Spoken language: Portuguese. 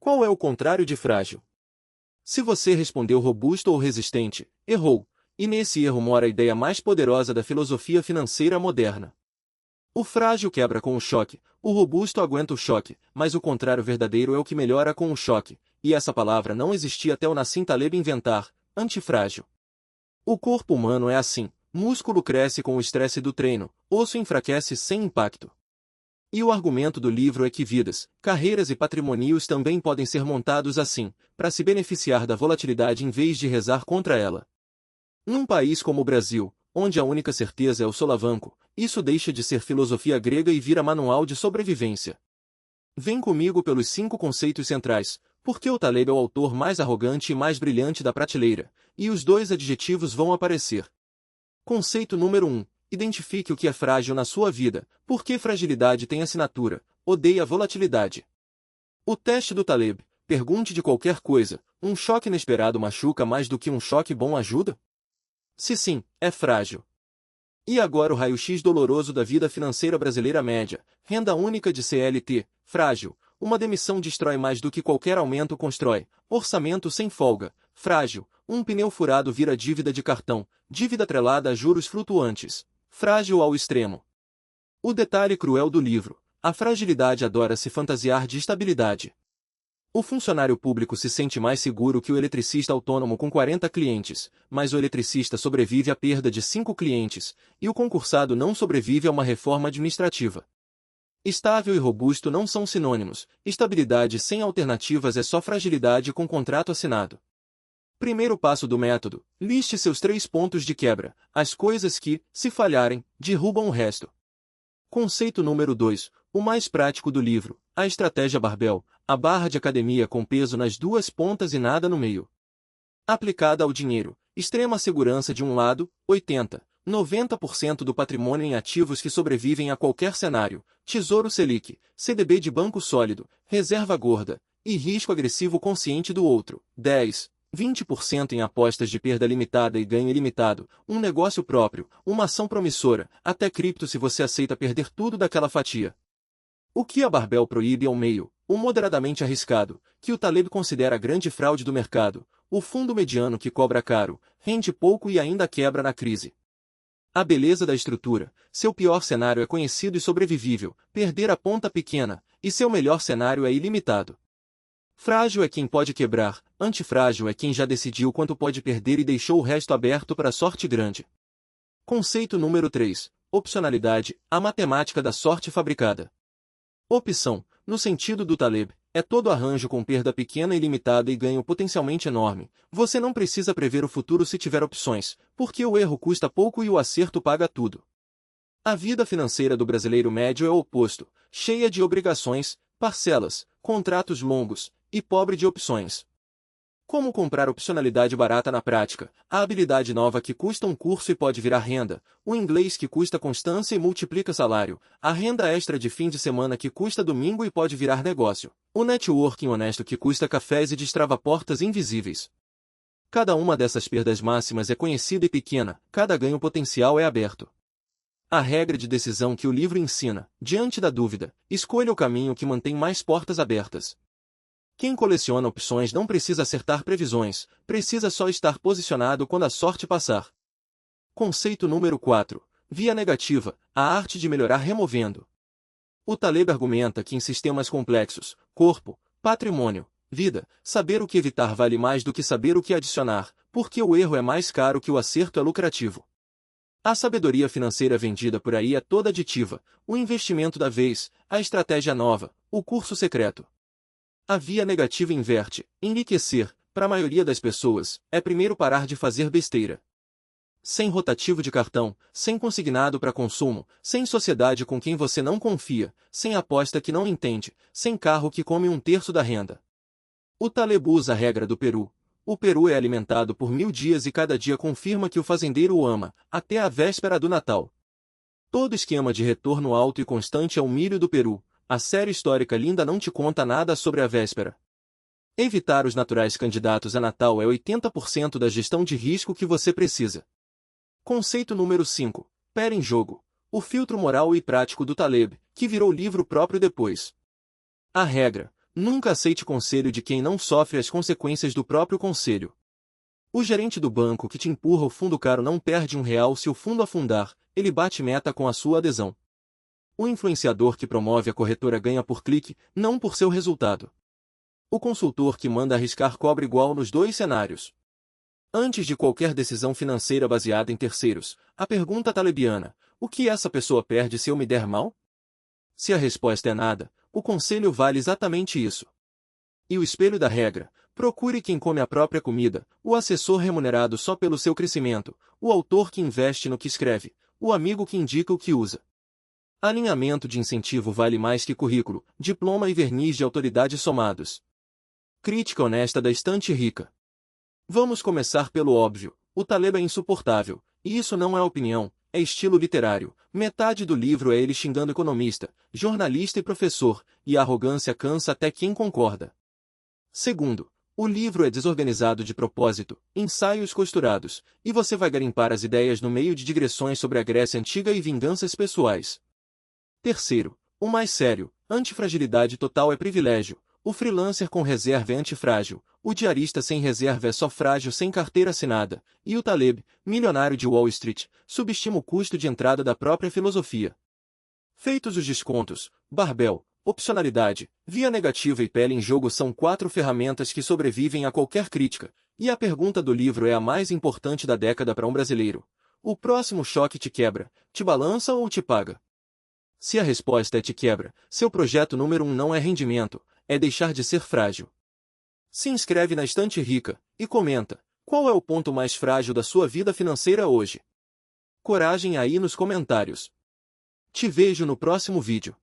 Qual é o contrário de frágil? Se você respondeu robusto ou resistente, errou, e nesse erro mora a ideia mais poderosa da filosofia financeira moderna. O frágil quebra com o choque, o robusto aguenta o choque, mas o contrário verdadeiro é o que melhora com o choque, e essa palavra não existia até o Nassim Taleb inventar, antifrágil. O corpo humano é assim, músculo cresce com o estresse do treino, osso enfraquece sem impacto. E o argumento do livro é que vidas, carreiras e patrimônios também podem ser montados assim, para se beneficiar da volatilidade em vez de rezar contra ela. Num país como o Brasil, onde a única certeza é o solavanco, isso deixa de ser filosofia grega e vira manual de sobrevivência. Vem comigo pelos 5 conceitos centrais, porque o Taleb é o autor mais arrogante e mais brilhante da prateleira, e os 2 adjetivos vão aparecer. Conceito número 1. Identifique o que é frágil na sua vida, porque fragilidade tem assinatura, odeia volatilidade. O teste do Taleb, pergunte de qualquer coisa, um choque inesperado machuca mais do que um choque bom ajuda? Se sim, é frágil. E agora o raio-x doloroso da vida financeira brasileira média, renda única de CLT, frágil, uma demissão destrói mais do que qualquer aumento constrói, orçamento sem folga, frágil, um pneu furado vira dívida de cartão, dívida atrelada a juros flutuantes, frágil ao extremo. O detalhe cruel do livro, a fragilidade adora se fantasiar de estabilidade. O funcionário público se sente mais seguro que o eletricista autônomo com 40 clientes, mas o eletricista sobrevive à perda de 5 clientes, e o concursado não sobrevive a uma reforma administrativa. Estável e robusto não são sinônimos, estabilidade sem alternativas é só fragilidade com contrato assinado. Primeiro passo do método, liste seus 3 pontos de quebra, as coisas que, se falharem, derrubam o resto. Conceito número 2, o mais prático do livro, a estratégia barbell, a barra de academia com peso nas 2 pontas e nada no meio. Aplicada ao dinheiro, extrema segurança de um lado, 80, 90% do patrimônio em ativos que sobrevivem a qualquer cenário, Tesouro Selic, CDB de banco sólido, reserva gorda, e risco agressivo consciente do outro, 10, 20% em apostas de perda limitada e ganho ilimitado, um negócio próprio, uma ação promissora, até cripto se você aceita perder tudo daquela fatia. O que a barbell proíbe é o meio, o moderadamente arriscado, que o Taleb considera a grande fraude do mercado, o fundo mediano que cobra caro, rende pouco e ainda quebra na crise. A beleza da estrutura, seu pior cenário é conhecido e sobrevivível, perder a ponta pequena, e seu melhor cenário é ilimitado. Frágil é quem pode quebrar, antifrágil é quem já decidiu quanto pode perder e deixou o resto aberto para a sorte grande. Conceito número 3. Opcionalidade, a matemática da sorte fabricada. Opção, no sentido do Taleb, é todo arranjo com perda pequena e limitada e ganho potencialmente enorme. Você não precisa prever o futuro se tiver opções, porque o erro custa pouco e o acerto paga tudo. A vida financeira do brasileiro médio é o oposto, cheia de obrigações, parcelas, contratos longos, e pobre de opções. Como comprar opcionalidade barata na prática, a habilidade nova que custa um curso e pode virar renda, o inglês que custa constância e multiplica salário, a renda extra de fim de semana que custa domingo e pode virar negócio, o networking honesto que custa cafés e destrava portas invisíveis. Cada uma dessas perdas máximas é conhecida e pequena, cada ganho potencial é aberto. A regra de decisão que o livro ensina, diante da dúvida, escolha o caminho que mantém mais portas abertas. Quem coleciona opções não precisa acertar previsões, precisa só estar posicionado quando a sorte passar. Conceito número 4. Via negativa, a arte de melhorar removendo. O Taleb argumenta que em sistemas complexos, corpo, patrimônio, vida, saber o que evitar vale mais do que saber o que adicionar, porque o erro é mais caro que o acerto é lucrativo. A sabedoria financeira vendida por aí é toda aditiva, o investimento da vez, a estratégia nova, o curso secreto. A via negativa inverte, enriquecer, para a maioria das pessoas, é primeiro parar de fazer besteira. Sem rotativo de cartão, sem consignado para consumo, sem sociedade com quem você não confia, sem aposta que não entende, sem carro que come 1/3 da renda. O Taleb usa a regra do Peru. O Peru é alimentado por 1000 dias e cada dia confirma que o fazendeiro o ama, até a véspera do Natal. Todo esquema de retorno alto e constante é o milho do Peru. A série histórica linda não te conta nada sobre a véspera. Evitar os naturais candidatos a Natal é 80% da gestão de risco que você precisa. Conceito número 5. Pera em jogo. O filtro moral e prático do Taleb, que virou livro próprio depois. A regra. Nunca aceite conselho de quem não sofre as consequências do próprio conselho. O gerente do banco que te empurra o fundo caro não perde R$ 1 se o fundo afundar, ele bate meta com a sua adesão. O influenciador que promove a corretora ganha por clique, não por seu resultado. O consultor que manda arriscar cobra igual nos dois cenários. Antes de qualquer decisão financeira baseada em terceiros, a pergunta talebiana: o que essa pessoa perde se eu me der mal? Se a resposta é nada, o conselho vale exatamente isso. E o espelho da regra: procure quem come a própria comida, o assessor remunerado só pelo seu crescimento, o autor que investe no que escreve, o amigo que indica o que usa. Alinhamento de incentivo vale mais que currículo, diploma e verniz de autoridade somados. Crítica honesta da estante rica. Vamos começar pelo óbvio: o Taleb é insuportável, e isso não é opinião, é estilo literário. Metade do livro é ele xingando economista, jornalista e professor, e a arrogância cansa até quem concorda. Segundo, o livro é desorganizado de propósito, ensaios costurados, e você vai garimpar as ideias no meio de digressões sobre a Grécia Antiga e vinganças pessoais. Terceiro, o mais sério: antifragilidade total é privilégio, o freelancer com reserva é antifrágil, o diarista sem reserva é só frágil sem carteira assinada, e o Taleb, milionário de Wall Street, subestima o custo de entrada da própria filosofia. Feitos os descontos, barbell, opcionalidade, via negativa e pele em jogo são 4 ferramentas que sobrevivem a qualquer crítica, e a pergunta do livro é a mais importante da década para um brasileiro: o próximo choque te quebra, te balança ou te paga? Se a resposta é te quebra, seu projeto número 1 não é rendimento, é deixar de ser frágil. Se inscreve na Estante Rica e comenta: qual é o ponto mais frágil da sua vida financeira hoje? Coragem aí nos comentários. Te vejo no próximo vídeo.